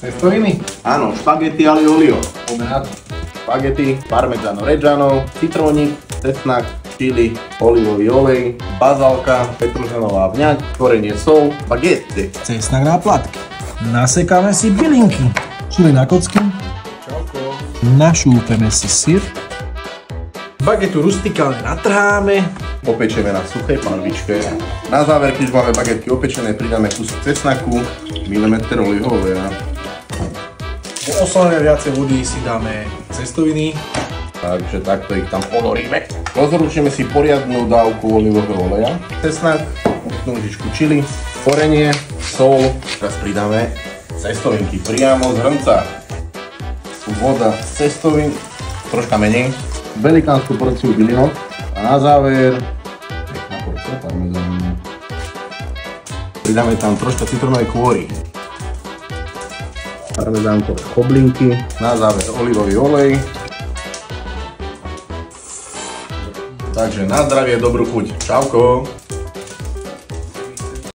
Cestoviny? Áno, špagety alio olio. Poďme na to. Špagety, parmezano reggiano, citrónik, cesnak, čili, olivový olej, bazálka, petržlenová vňať, korenie, sol, bagety. Cesnak na platky. Nasekáme si bylinky. Čili na kocky. Čauko. Našúpeme si syr. Bagetu rustikálne natrháme. Opečieme na suchej panvičke. Na záver, keď máme bagetky opečené, pridáme kúsok cesnaku, milimeter olivového oleja. Po osolenie viacej vody si dáme cestoviny. Takže takto ich tam ponoríme. Rozručíme si poriadnu dávku olivového oleja, cesnak, nožičku čili, korenie, sol. Teraz pridáme cestovinky priamo z hrnca. Voda z cestovín, troška menej. Velikánsku porciu bylinok a na záver pekná porcia parmezánu. Pridáme tam troška citrónovej kôry. Parmezánkové choblinky, na záver olivový olej. Takže na zdravie, dobrú chuť. Čauko!